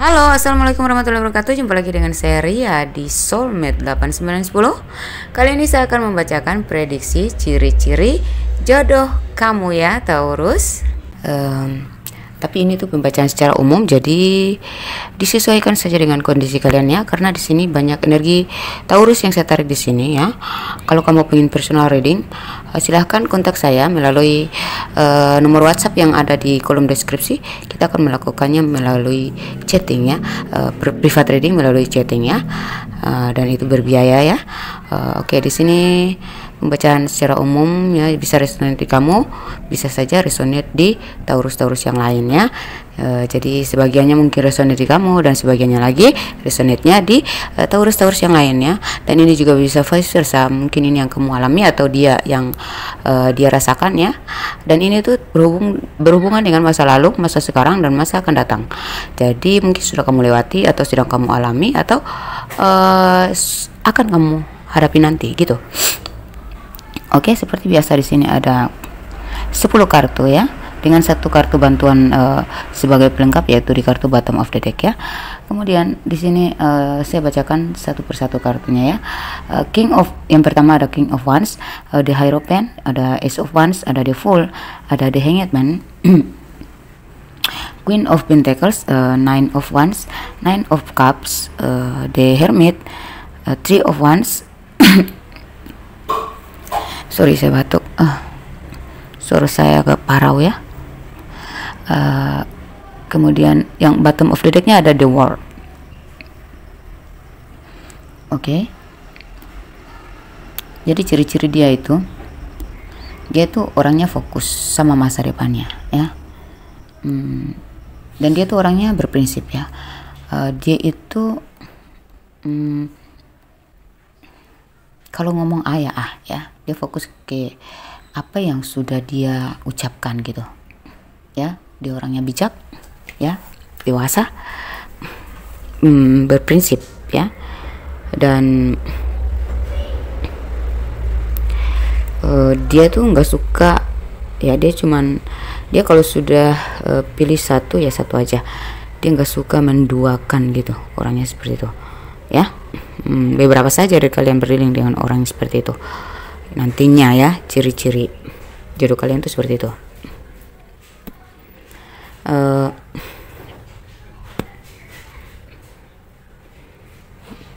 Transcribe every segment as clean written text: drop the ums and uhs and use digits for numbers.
Halo, assalamualaikum warahmatullahi wabarakatuh. Jumpa lagi dengan saya Ria di Soulmate 8910. Kali ini saya akan membacakan prediksi ciri-ciri jodoh kamu ya, Taurus. Tapi ini tuh pembacaan secara umum, jadi disesuaikan saja dengan kondisi kalian ya, karena di sini banyak energi Taurus yang saya tarik di sini ya. Kalau kamu ingin personal reading, silahkan kontak saya melalui nomor WhatsApp yang ada di kolom deskripsi. Kita akan melakukannya melalui chatting ya, private reading melalui chatting ya, dan itu berbiaya ya. Oke, di sini pembacaan secara umum ya, bisa resonate di kamu, bisa saja resonate di Taurus-Taurus yang lain ya. Jadi sebagiannya mungkin resonate di kamu dan sebagiannya lagi resonate-nya di Taurus-Taurus yang lain ya. Dan ini juga bisa vice versa, mungkin ini yang kamu alami atau dia yang dia rasakan ya. Dan ini tuh berhubungan dengan masa lalu, masa sekarang, dan masa akan datang. Jadi mungkin sudah kamu lewati atau sedang kamu alami atau akan kamu hadapi nanti gitu. Oke, seperti biasa di sini ada 10 kartu ya, dengan satu kartu bantuan sebagai pelengkap, yaitu di kartu bottom of the deck ya. Kemudian di sini saya bacakan satu persatu kartunya ya. King of, yang pertama ada King of Wands, the Hierophant, ada Ace of Wands, ada the Fool, ada the Hanged Man. Queen of Pentacles, Nine of Wands, Nine of Cups, the Hermit, Three of Wands. Sorry, saya batuk. Suara saya agak parau ya. Kemudian yang bottom of the decknya ada the World. Oke. Jadi ciri-ciri dia itu orangnya fokus sama masa depannya ya. Dan dia tuh orangnya berprinsip ya. Dia itu kalau ngomong ya, dia fokus ke apa yang sudah dia ucapkan gitu ya. Dia orangnya bijak ya, dewasa, berprinsip ya. Dan dia tuh nggak suka ya, dia kalau sudah pilih satu ya satu aja. Dia nggak suka menduakan gitu, orangnya seperti itu ya. Beberapa saja dari kalian beriling dengan orang seperti itu nantinya ya. Ciri-ciri jodoh kalian tuh seperti itu.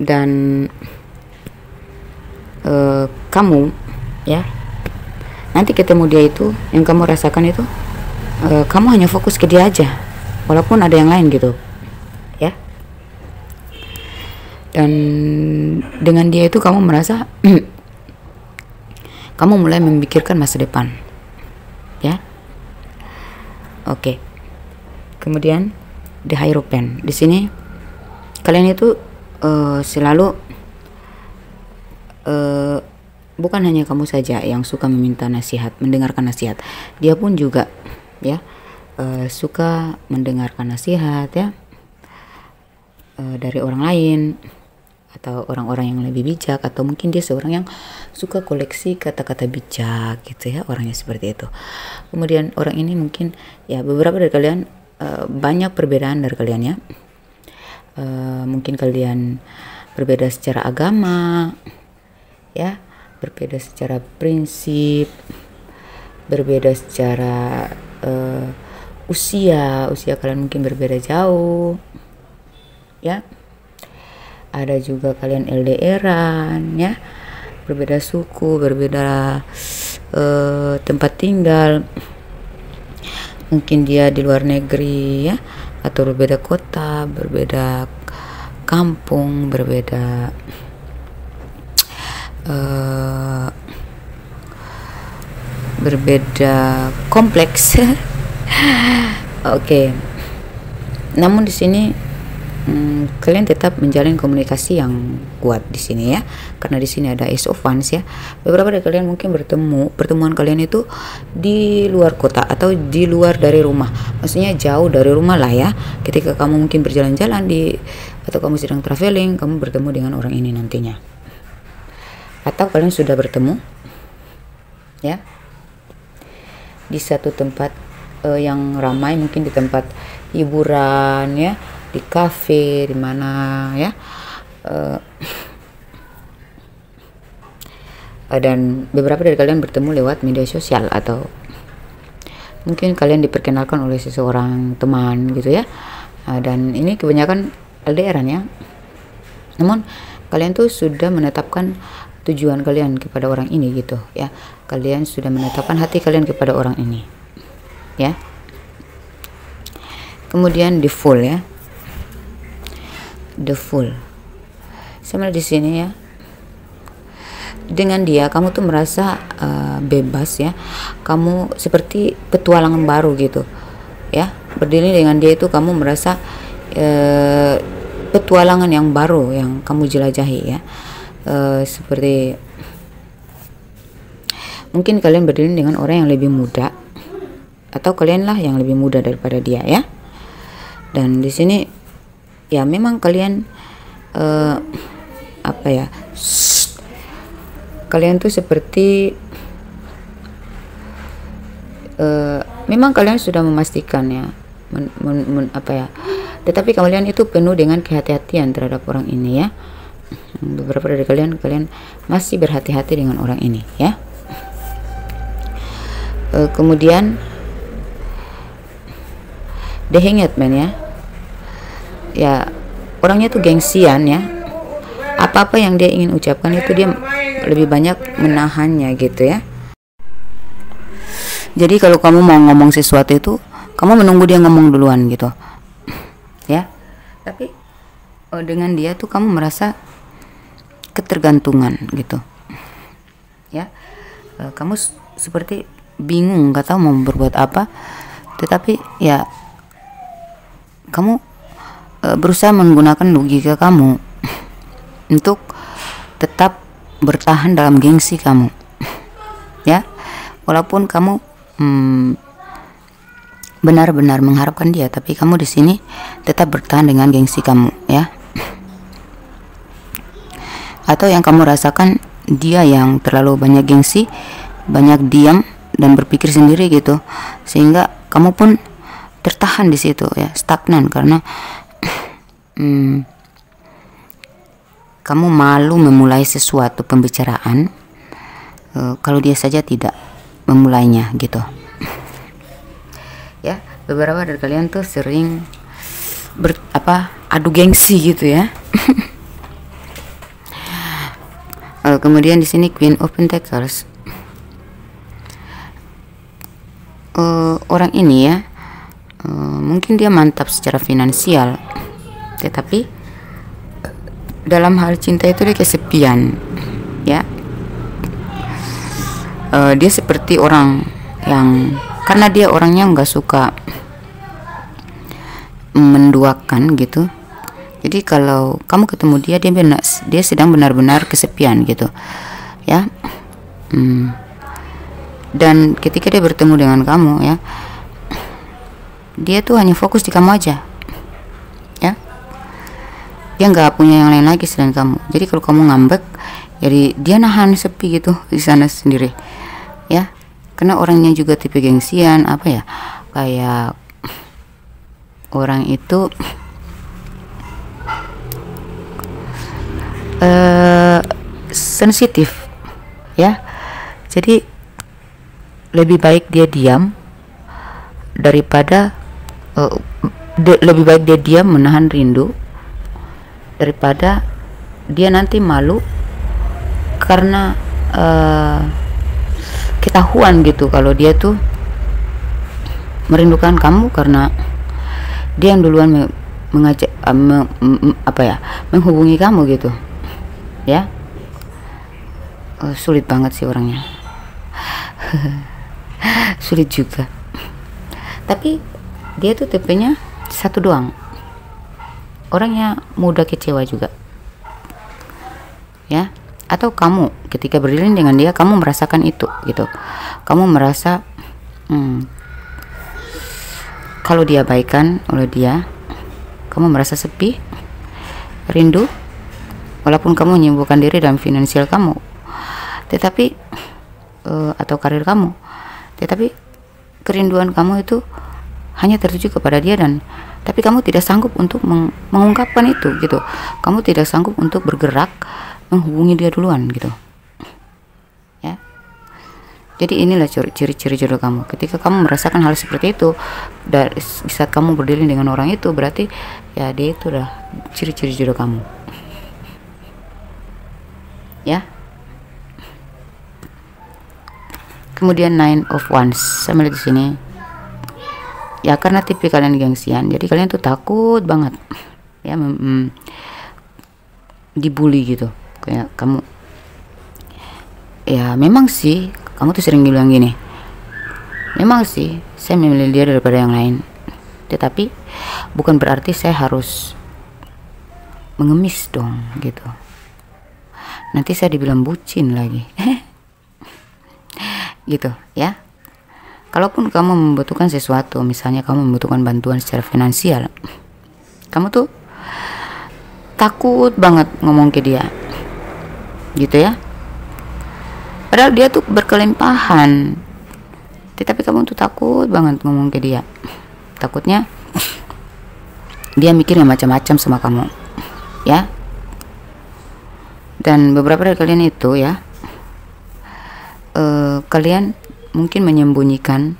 Dan kamu ya, nanti ketemu dia itu, yang kamu rasakan itu, kamu hanya fokus ke dia aja walaupun ada yang lain gitu ya. Dan dengan dia itu kamu merasa kamu mulai memikirkan masa depan ya. Oke. Kemudian the Hierophant. Di sini kalian itu selalu bukan hanya kamu saja yang suka meminta nasihat, mendengarkan nasihat. Dia pun juga ya suka mendengarkan nasihat ya, dari orang lain atau orang-orang yang lebih bijak, atau mungkin dia seorang yang suka koleksi kata-kata bijak gitu ya, orangnya seperti itu. Kemudian orang ini mungkin ya, beberapa dari kalian banyak perbedaan dari kalian ya. Mungkin kalian berbeda secara agama ya, berbeda secara prinsip, berbeda secara usia kalian mungkin berbeda jauh ya. Ada juga kalian LDRan ya, berbeda suku, berbeda tempat tinggal. Mungkin dia di luar negeri ya, atau berbeda kota, berbeda kampung, berbeda kompleks. Oke. Namun di sini kalian tetap menjalin komunikasi yang kuat di sini ya, karena di sini ada Ace of Wands ya. Beberapa dari kalian mungkin pertemuan kalian itu di luar kota atau di luar dari rumah, maksudnya jauh dari rumah lah ya. Ketika kamu mungkin berjalan-jalan atau kamu sedang traveling, kamu bertemu dengan orang ini nantinya, atau kalian sudah bertemu ya di satu tempat yang ramai, mungkin di tempat hiburan ya, di kafe, di mana ya. Dan beberapa dari kalian bertemu lewat media sosial, atau mungkin kalian diperkenalkan oleh seseorang teman gitu ya. Dan ini kebanyakan LDRan ya. Namun kalian tuh sudah menetapkan tujuan kalian kepada orang ini gitu ya. Kalian sudah menetapkan hati kalian kepada orang ini ya. Kemudian the Fool ya. The Fool. Sama di sini ya. Dengan dia kamu tuh merasa bebas ya. Kamu seperti petualangan baru gitu ya. Berdiri dengan dia itu kamu merasa petualangan yang baru yang kamu jelajahi ya. Seperti mungkin kalian berdiri dengan orang yang lebih muda, atau kalianlah yang lebih muda daripada dia ya. Dan di sini ya memang kalian apa ya, kalian tuh seperti memang kalian sudah memastikan ya, apa ya, tetapi kalian itu penuh dengan kehati-hatian terhadap orang ini ya. Beberapa dari kalian masih berhati-hati dengan orang ini ya. Kemudian The Hanged Man ya. Ya, orangnya tuh gengsian ya. Apa-apa yang dia ingin ucapkan itu dia lebih banyak menahannya gitu ya. Jadi kalau kamu mau ngomong sesuatu itu kamu menunggu dia ngomong duluan gitu ya. Tapi dengan dia tuh kamu merasa ketergantungan gitu ya. Kamu seperti bingung, nggak tahu mau berbuat apa, tetapi ya kamu berusaha menggunakan logika kamu untuk tetap bertahan dalam gengsi kamu ya. Walaupun kamu benar-benar mengharapkan dia, tapi kamu di sini tetap bertahan dengan gengsi kamu ya. Atau yang kamu rasakan dia yang terlalu banyak gengsi, banyak diam dan berpikir sendiri gitu, sehingga kamu pun tertahan di situ ya, stagnan karena kamu malu memulai sesuatu pembicaraan kalau dia saja tidak memulainya gitu ya. Beberapa dari kalian tuh sering adu gengsi gitu ya. Kemudian di sini Queen of Pentacles. Orang ini ya, mungkin dia mantap secara finansial, tetapi dalam hal cinta itu dia kesepian ya. Dia seperti orang yang, karena dia orangnya nggak suka menduakan gitu, jadi kalau kamu ketemu dia sedang benar-benar kesepian gitu ya. Dan ketika dia bertemu dengan kamu ya, dia tuh hanya fokus di kamu aja ya. Dia nggak punya yang lain lagi selain kamu. Jadi kalau kamu ngambek, jadi dia nahan sepi gitu di sana sendiri ya. Karena orangnya juga tipe gengsian, apa ya, kayak orang itu sensitif ya. Jadi lebih baik dia diam daripada lebih baik dia diam menahan rindu daripada dia nanti malu karena ketahuan gitu kalau dia tuh merindukan kamu karena dia yang duluan mengajak menghubungi kamu gitu ya. Sulit banget sih orangnya. Sulit juga, tapi dia tuh tipenya satu doang, orangnya mudah kecewa juga ya. Atau kamu ketika berdiri dengan dia kamu merasakan itu gitu, kamu merasa kalau dia abaikan oleh dia, kamu merasa sepi, rindu, walaupun kamu menyibukkan diri dalam finansial kamu, tetapi atau karir kamu, tetapi kerinduan kamu itu hanya tertuju kepada dia dan tapi kamu tidak sanggup untuk mengungkapkan itu gitu. Kamu tidak sanggup untuk bergerak menghubungi dia duluan gitu ya. Jadi inilah ciri-ciri jodoh kamu. Ketika kamu merasakan hal seperti itu dari saat kamu berdiri dengan orang itu, berarti ya dia itu udah ciri-ciri jodoh kamu ya. Kemudian Nine of Wands, saya melihat di sini ya, karena tipe kalian gengsian, jadi kalian tuh takut banget ya dibully gitu. Kayak kamu ya, memang sih kamu tuh sering bilang gini, memang sih saya memilih dia daripada yang lain, tetapi bukan berarti saya harus mengemis dong gitu, nanti saya dibilang bucin lagi gitu ya. Kalaupun kamu membutuhkan sesuatu, misalnya kamu membutuhkan bantuan secara finansial, kamu tuh takut banget ngomong ke dia gitu ya, padahal dia tuh berkelimpahan, tetapi kamu tuh takut banget ngomong ke dia. Takutnya dia mikir yang macam-macam sama kamu ya. Dan beberapa dari kalian itu ya, kalian mungkin menyembunyikan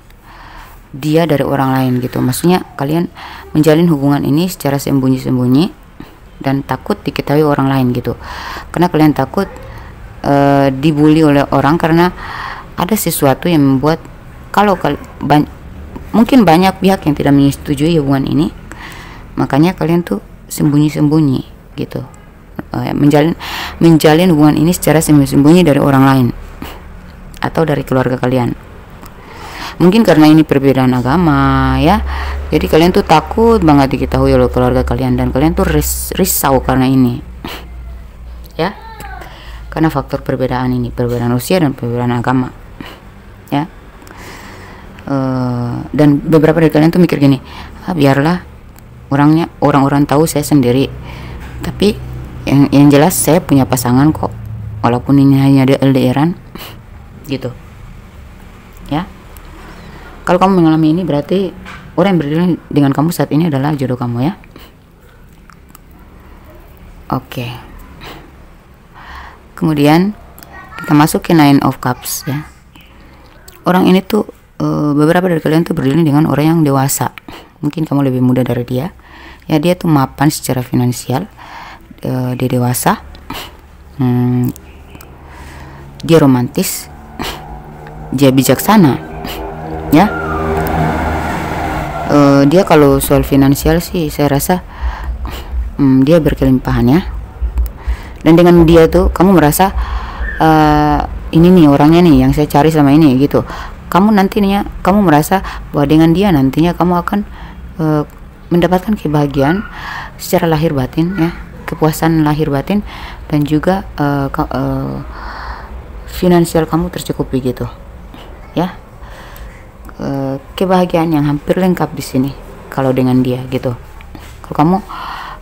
dia dari orang lain gitu. Maksudnya kalian menjalin hubungan ini secara sembunyi-sembunyi dan takut diketahui orang lain gitu, karena kalian takut dibully oleh orang, karena ada sesuatu yang membuat mungkin banyak pihak yang tidak menyetujui hubungan ini, makanya kalian tuh sembunyi-sembunyi gitu, menjalin hubungan ini secara sembunyi-sembunyi dari orang lain atau dari keluarga kalian. Mungkin karena ini perbedaan agama ya, jadi kalian tuh takut banget diketahui oleh keluarga kalian, dan kalian tuh risau karena ini ya, karena faktor perbedaan ini, perbedaan usia dan perbedaan agama ya. Dan beberapa dari kalian tuh mikir gini, biarlah orang-orang tahu saya sendiri, tapi yang jelas saya punya pasangan kok, walaupun ini hanya ada LDRan gitu ya. Kalau kamu mengalami ini, berarti orang yang berdiri dengan kamu saat ini adalah jodoh kamu ya. Oke. Kemudian kita masuk ke Nine of Cups ya. Orang ini tuh beberapa dari kalian tuh berdiri dengan orang yang dewasa. Mungkin kamu lebih muda dari dia ya. Dia tuh mapan secara finansial, dia dewasa, dia romantis, dia bijaksana ya. Dia kalau soal finansial sih saya rasa dia berkelimpahan ya. Dan dengan dia tuh kamu merasa ini nih orangnya nih yang saya cari selama ini gitu. Kamu nantinya kamu merasa bahwa dengan dia nantinya kamu akan mendapatkan kebahagiaan secara lahir batin ya, kepuasan lahir batin, dan juga finansial kamu tercukupi gitu ya. Kebahagiaan yang hampir lengkap di sini kalau dengan dia gitu. Kalau kamu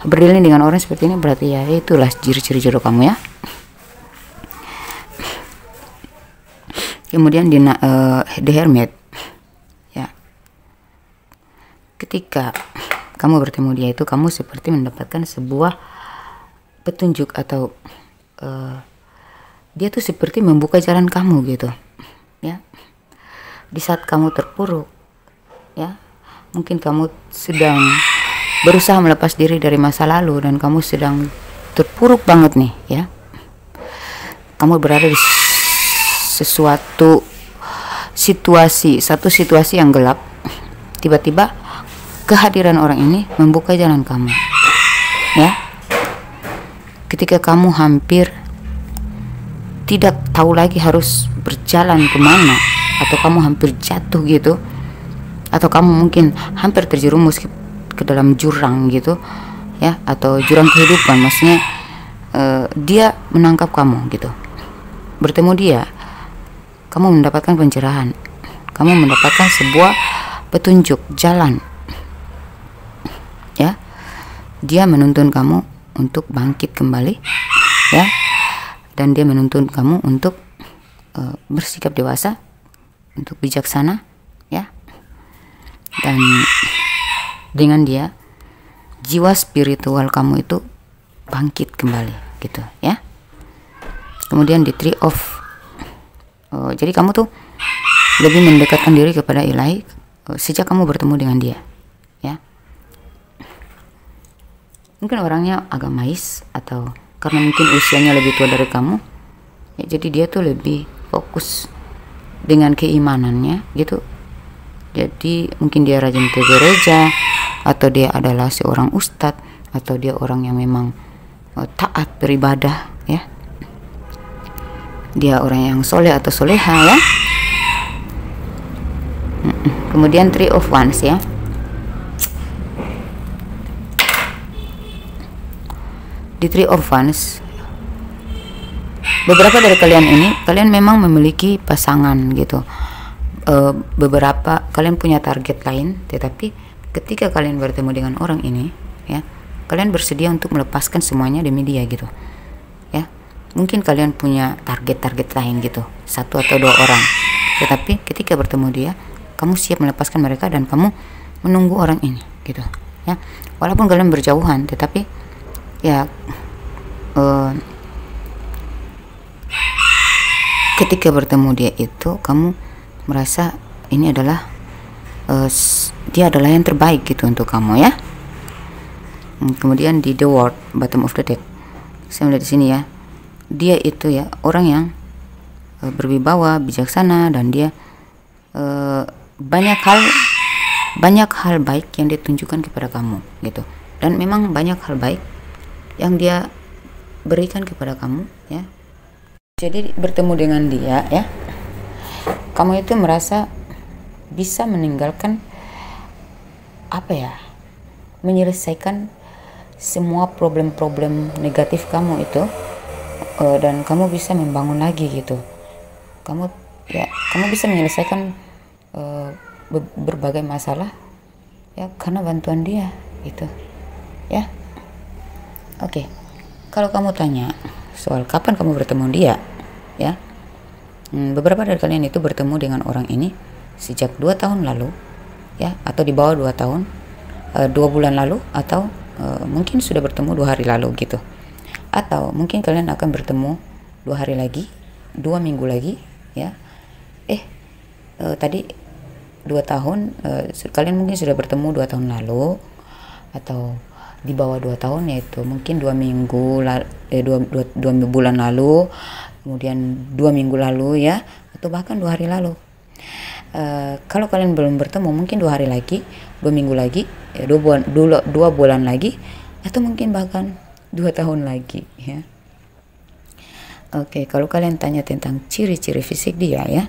berdiri dengan orang seperti ini, berarti ya itulah ciri-ciri jodoh kamu ya. Kemudian di The Hermit ya, ketika kamu bertemu dia itu, kamu seperti mendapatkan sebuah petunjuk, atau dia tuh seperti membuka jalan kamu gitu ya. Di saat kamu terpuruk ya, mungkin kamu sedang berusaha melepas diri dari masa lalu dan kamu sedang terpuruk banget nih ya, kamu berada di satu situasi yang gelap, tiba-tiba kehadiran orang ini membuka jalan kamu ya. Ketika kamu hampir tidak tahu lagi harus berjalan kemana, atau kamu hampir jatuh gitu, atau kamu mungkin hampir terjerumus ke dalam jurang gitu ya, atau jurang kehidupan, maksudnya dia menangkap kamu gitu. Bertemu dia, kamu mendapatkan pencerahan, kamu mendapatkan sebuah petunjuk jalan ya. Dia menuntun kamu untuk bangkit kembali ya, dan dia menuntun kamu untuk bersikap dewasa, untuk bijaksana ya. Dan dengan dia jiwa spiritual kamu itu bangkit kembali gitu ya. Kemudian di Tree of jadi kamu tuh lebih mendekatkan diri kepada ilahi sejak kamu bertemu dengan dia ya. Mungkin orangnya agamais atau karena mungkin usianya lebih tua dari kamu ya, jadi dia tuh lebih fokus dengan keimanannya gitu. Jadi mungkin dia rajin ke gereja, atau dia adalah seorang ustadz, atau dia orang yang memang taat beribadah ya. Dia orang yang soleh atau soleha ya. Kemudian Three of Wands ya. Di Three of Wands, beberapa dari kalian ini, kalian memang memiliki pasangan gitu. Beberapa kalian punya target lain, tetapi ketika kalian bertemu dengan orang ini ya, kalian bersedia untuk melepaskan semuanya demi dia gitu ya. Mungkin kalian punya target-target lain gitu, 1 atau 2 orang, tetapi ketika bertemu dia, kamu siap melepaskan mereka dan kamu menunggu orang ini gitu ya. Walaupun kalian berjauhan, tetapi ya ketika bertemu dia itu kamu merasa ini adalah dia adalah yang terbaik gitu untuk kamu ya. Kemudian di The World, bottom of the deck, saya melihat di sini ya, dia itu ya orang yang berwibawa, bijaksana, dan dia banyak hal baik yang dia tunjukkan kepada kamu gitu. Dan memang banyak hal baik yang dia berikan kepada kamu ya. Jadi bertemu dengan dia ya, kamu itu merasa bisa meninggalkan menyelesaikan semua problem-problem negatif kamu itu, dan kamu bisa membangun lagi gitu. Kamu bisa menyelesaikan berbagai masalah ya karena bantuan dia gitu ya. Oke. Kalau kamu tanya soal kapan kamu bertemu dia ya, beberapa dari kalian itu bertemu dengan orang ini sejak 2 tahun lalu ya, atau di bawah 2 tahun, 2 bulan lalu, atau mungkin sudah bertemu 2 hari lalu gitu, atau mungkin kalian akan bertemu 2 hari lagi, 2 minggu lagi ya. Tadi 2 tahun, kalian mungkin sudah bertemu 2 tahun lalu, atau di bawah 2 tahun, yaitu mungkin 2 bulan lalu, kemudian 2 minggu lalu ya, atau bahkan 2 hari lalu. Kalau kalian belum bertemu, mungkin 2 hari lagi, 2 minggu lagi, 2 bulan lagi, atau mungkin bahkan 2 tahun lagi ya. Oke, kalau kalian tanya tentang ciri-ciri fisik dia ya,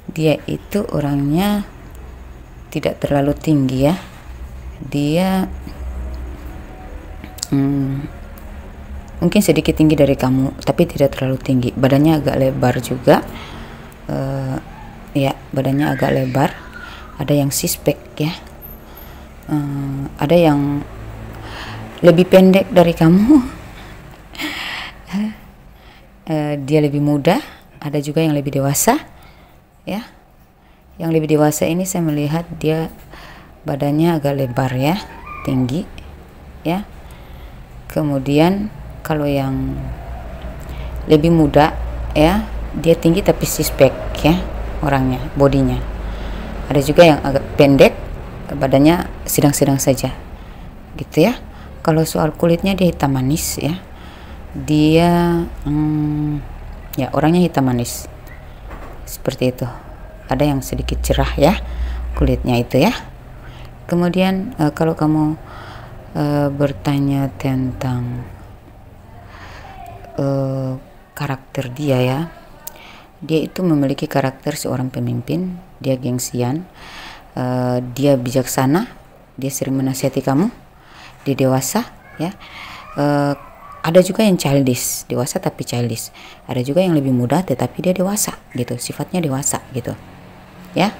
dia itu orangnya tidak terlalu tinggi ya. Dia mungkin sedikit tinggi dari kamu, tapi tidak terlalu tinggi. Badannya agak lebar juga ya, badannya agak lebar. Ada yang six-pack ya, ada yang lebih pendek dari kamu. Dia lebih muda, ada juga yang lebih dewasa ya. Yang lebih dewasa ini saya melihat dia badannya agak lebar ya, tinggi ya. Kemudian kalau yang lebih muda ya, dia tinggi tapi six-pack ya orangnya, bodinya. Ada juga yang agak pendek, badannya sedang-sedang saja gitu ya. Kalau soal kulitnya, dia hitam manis ya. Dia ya orangnya hitam manis seperti itu. Ada yang sedikit cerah ya kulitnya itu ya. Kemudian kalau kamu bertanya tentang karakter dia ya, dia itu memiliki karakter seorang pemimpin. Dia gengsian, dia bijaksana, dia sering menasihati kamu, dia dewasa ya. Ada juga yang childish, dewasa tapi childish. Ada juga yang lebih muda tetapi dia dewasa gitu, sifatnya dewasa gitu ya.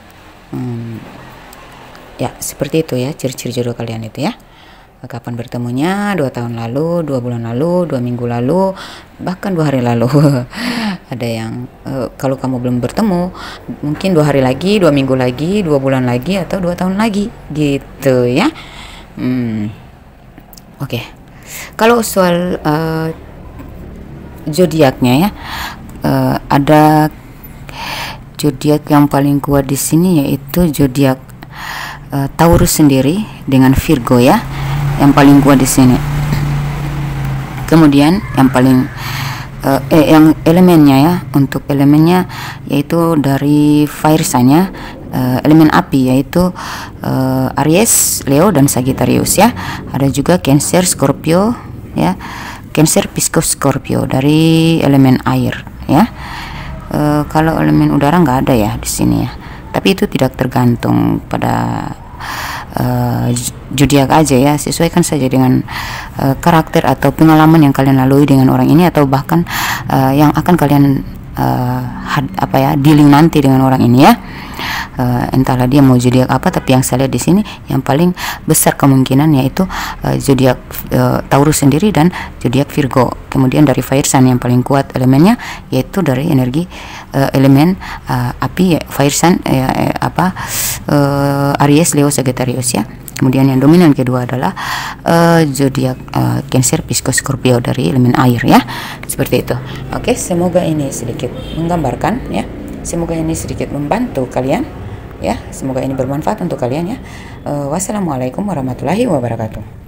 Ya seperti itu ya ciri-ciri jodoh kalian itu ya. Kapan bertemunya? 2 tahun lalu, 2 bulan lalu, 2 minggu lalu, bahkan 2 hari lalu. Ada yang kalau kamu belum bertemu, mungkin 2 hari lagi, 2 minggu lagi, 2 bulan lagi, atau 2 tahun lagi gitu ya. Oke. Kalau soal zodiaknya ya, ada zodiak yang paling kuat di sini yaitu zodiak Taurus sendiri dengan Virgo ya, yang paling kuat di sini. Kemudian yang paling yang elemennya ya, untuk elemennya yaitu dari fire sign-nya, elemen api yaitu Aries, Leo dan Sagittarius ya. Ada juga Cancer, Scorpio ya. Cancer, Pisces, Scorpio dari elemen air ya. Kalau elemen udara nggak ada ya di sini ya. Tapi itu tidak tergantung pada zodiak aja ya, sesuaikan saja dengan karakter atau pengalaman yang kalian lalui dengan orang ini, atau bahkan yang akan kalian dealing nanti dengan orang ini ya. Entahlah dia mau zodiak apa, tapi yang saya lihat di sini yang paling besar kemungkinan yaitu zodiak Taurus sendiri dan zodiak Virgo. Kemudian dari fire sign yang paling kuat elemennya yaitu dari energi elemen api, fire sign Aries, Leo, Sagittarius ya. Kemudian yang dominan kedua adalah zodiak Cancer, Pisces, Scorpio dari elemen air ya. Seperti itu. Oke, semoga ini sedikit menggambarkan ya. Semoga ini sedikit membantu kalian ya. Semoga ini bermanfaat untuk kalian ya. Wassalamualaikum warahmatullahi wabarakatuh.